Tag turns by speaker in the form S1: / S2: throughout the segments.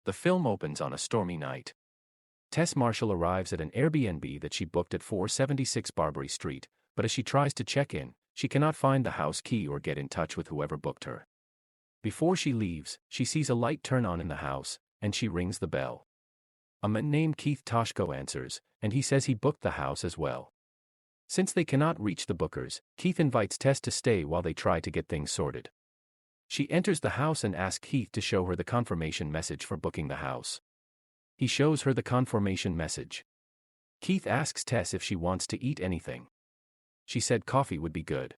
S1: The film opens on a stormy night. Tess Marshall arrives at an Airbnb that she booked at 476 Barbary Street, but as she tries to check in, she cannot find the house key or get in touch with whoever booked her. Before she leaves, she sees a light turn on in the house, and she rings the bell. A man named Keith Toshko answers, and he says he booked the house as well. Since they cannot reach the bookers, Keith invites Tess to stay while they try to get things sorted. She enters the house and asks Keith to show her the confirmation message for booking the house. He shows her the confirmation message. Keith asks Tess if she wants to eat anything. She said coffee would be good.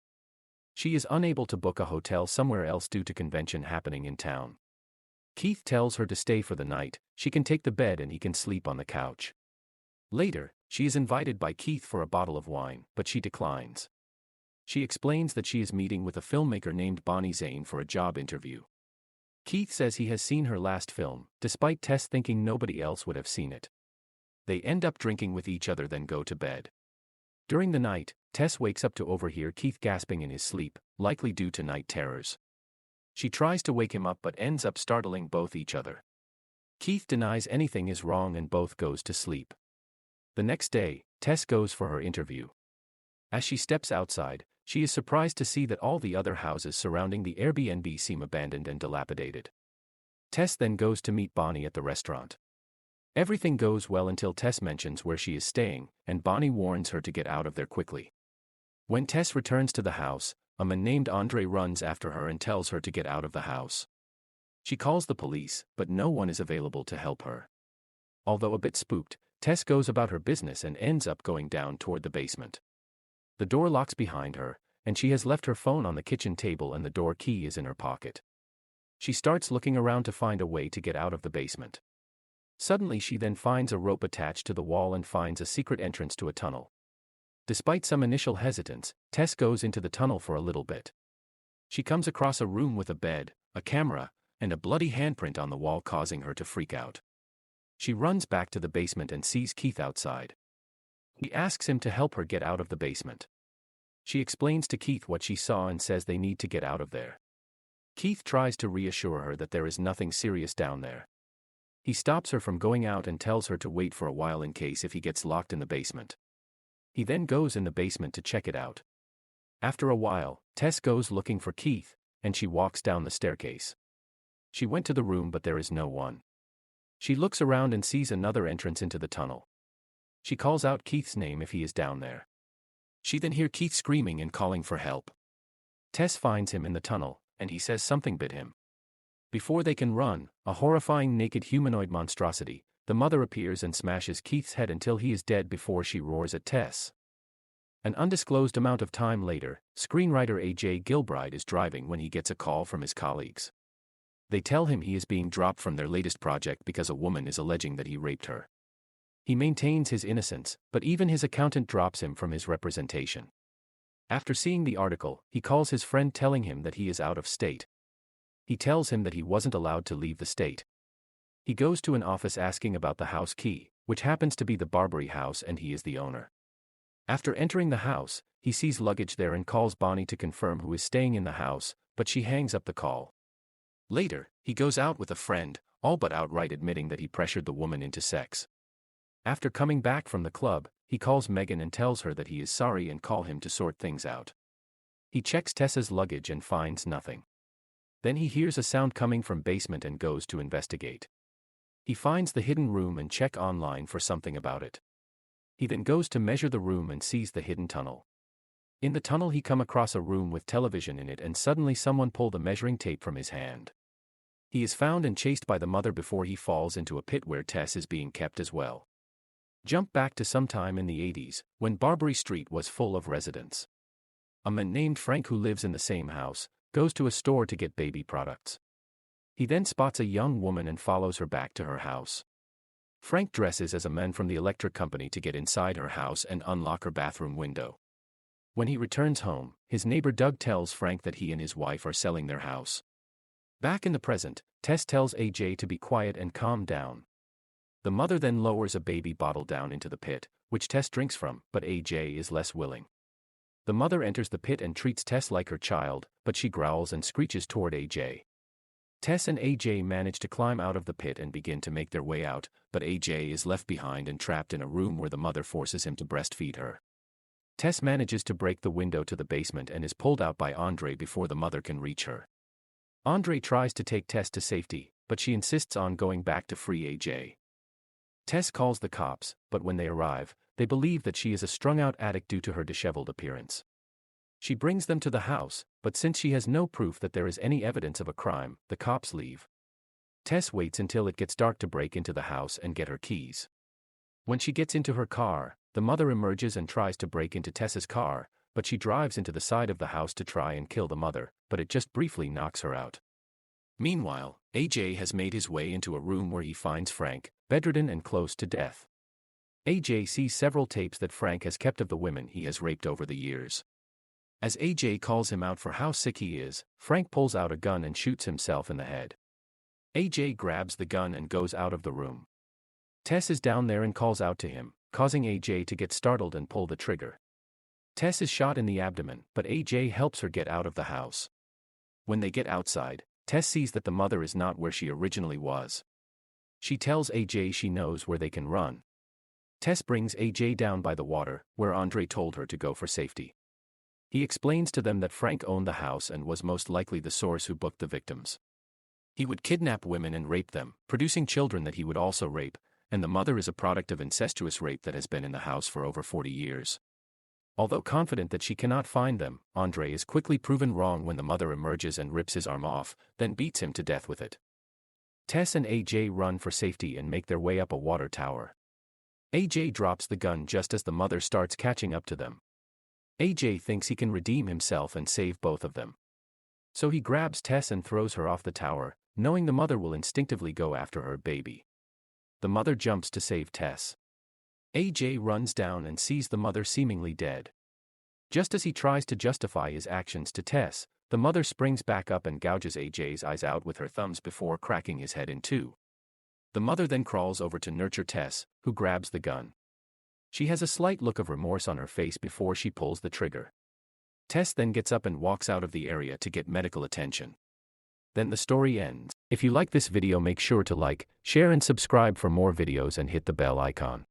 S1: She is unable to book a hotel somewhere else due to convention happening in town. Keith tells her to stay for the night, she can take the bed and he can sleep on the couch. Later, she is invited by Keith for a bottle of wine, but she declines. She explains that she is meeting with a filmmaker named Bonnie Zane for a job interview. Keith says he has seen her last film, despite Tess thinking nobody else would have seen it. They end up drinking with each other then go to bed. During the night, Tess wakes up to overhear Keith gasping in his sleep, likely due to night terrors. She tries to wake him up but ends up startling both each other. Keith denies anything is wrong and both goes to sleep. The next day, Tess goes for her interview. As she steps outside, she is surprised to see that all the other houses surrounding the Airbnb seem abandoned and dilapidated. Tess then goes to meet Bonnie at the restaurant. Everything goes well until Tess mentions where she is staying, and Bonnie warns her to get out of there quickly. When Tess returns to the house, a man named Andre runs after her and tells her to get out of the house. She calls the police, but no one is available to help her. Although a bit spooked, Tess goes about her business and ends up going down toward the basement. The door locks behind her, and she has left her phone on the kitchen table and the door key is in her pocket. She starts looking around to find a way to get out of the basement. Suddenly she then finds a rope attached to the wall and finds a secret entrance to a tunnel. Despite some initial hesitance, Tess goes into the tunnel for a little bit. She comes across a room with a bed, a camera, and a bloody handprint on the wall causing her to freak out. She runs back to the basement and sees Keith outside. He asks him to help her get out of the basement. She explains to Keith what she saw and says they need to get out of there. Keith tries to reassure her that there is nothing serious down there. He stops her from going out and tells her to wait for a while in case if he gets locked in the basement. He then goes in the basement to check it out. After a while, Tess goes looking for Keith, and she walks down the staircase. She went to the room but there is no one. She looks around and sees another entrance into the tunnel. She calls out Keith's name if he is down there. She then hears Keith screaming and calling for help. Tess finds him in the tunnel, and he says something bit him. Before they can run, a horrifying naked humanoid monstrosity, the mother appears and smashes Keith's head until he is dead before she roars at Tess. An undisclosed amount of time later, screenwriter A.J. Gilbride is driving when he gets a call from his colleagues. They tell him he is being dropped from their latest project because a woman is alleging that he raped her. He maintains his innocence, but even his accountant drops him from his representation. After seeing the article, he calls his friend telling him that he is out of state. He tells him that he wasn't allowed to leave the state. He goes to an office asking about the house key, which happens to be the Barbary house and he is the owner. After entering the house, he sees luggage there and calls Bonnie to confirm who is staying in the house, but she hangs up the call. Later, he goes out with a friend, all but outright admitting that he pressured the woman into sex. After coming back from the club, he calls Megan and tells her that he is sorry and call him to sort things out. He checks Tessa's luggage and finds nothing. Then he hears a sound coming from basement and goes to investigate. He finds the hidden room and check online for something about it. He then goes to measure the room and sees the hidden tunnel. In the tunnel he come across a room with television in it and suddenly someone pulled the measuring tape from his hand. He is found and chased by the mother before he falls into a pit where Tess is being kept as well. Jump back to sometime in the 80s, when Barbary Street was full of residents. A man named Frank who lives in the same house, goes to a store to get baby products. He then spots a young woman and follows her back to her house. Frank dresses as a man from the electric company to get inside her house and unlock her bathroom window. When he returns home, his neighbor Doug tells Frank that he and his wife are selling their house. Back in the present, Tess tells AJ to be quiet and calm down. The mother then lowers a baby bottle down into the pit, which Tess drinks from, but AJ is less willing. The mother enters the pit and treats Tess like her child, but she growls and screeches toward AJ. Tess and AJ manage to climb out of the pit and begin to make their way out, but AJ is left behind and trapped in a room where the mother forces him to breastfeed her. Tess manages to break the window to the basement and is pulled out by Andre before the mother can reach her. Andre tries to take Tess to safety, but she insists on going back to free AJ. Tess calls the cops, but when they arrive, they believe that she is a strung-out addict due to her disheveled appearance. She brings them to the house, but since she has no proof that there is any evidence of a crime, the cops leave. Tess waits until it gets dark to break into the house and get her keys. When she gets into her car, the mother emerges and tries to break into Tess's car, but she drives into the side of the house to try and kill the mother, but it just briefly knocks her out. Meanwhile, AJ has made his way into a room where he finds Frank, bedridden and close to death. AJ sees several tapes that Frank has kept of the women he has raped over the years. As AJ calls him out for how sick he is, Frank pulls out a gun and shoots himself in the head. AJ grabs the gun and goes out of the room. Tess is down there and calls out to him, causing AJ to get startled and pull the trigger. Tess is shot in the abdomen, but AJ helps her get out of the house. When they get outside, Tess sees that the mother is not where she originally was. She tells AJ she knows where they can run. Tess brings AJ down by the water, where Andre told her to go for safety. He explains to them that Frank owned the house and was most likely the source who booked the victims. He would kidnap women and rape them, producing children that he would also rape, and the mother is a product of incestuous rape that has been in the house for over 40 years. Although confident that she cannot find them, Andre is quickly proven wrong when the mother emerges and rips his arm off, then beats him to death with it. Tess and AJ run for safety and make their way up a water tower. AJ drops the gun just as the mother starts catching up to them. AJ thinks he can redeem himself and save both of them. So he grabs Tess and throws her off the tower, knowing the mother will instinctively go after her baby. The mother jumps to save Tess. AJ runs down and sees the mother seemingly dead. Just as he tries to justify his actions to Tess, the mother springs back up and gouges AJ's eyes out with her thumbs before cracking his head in two. The mother then crawls over to nurture Tess, who grabs the gun. She has a slight look of remorse on her face before she pulls the trigger. Tess then gets up and walks out of the area to get medical attention. Then the story ends. If you like this video, make sure to like, share and subscribe for more videos and hit the bell icon.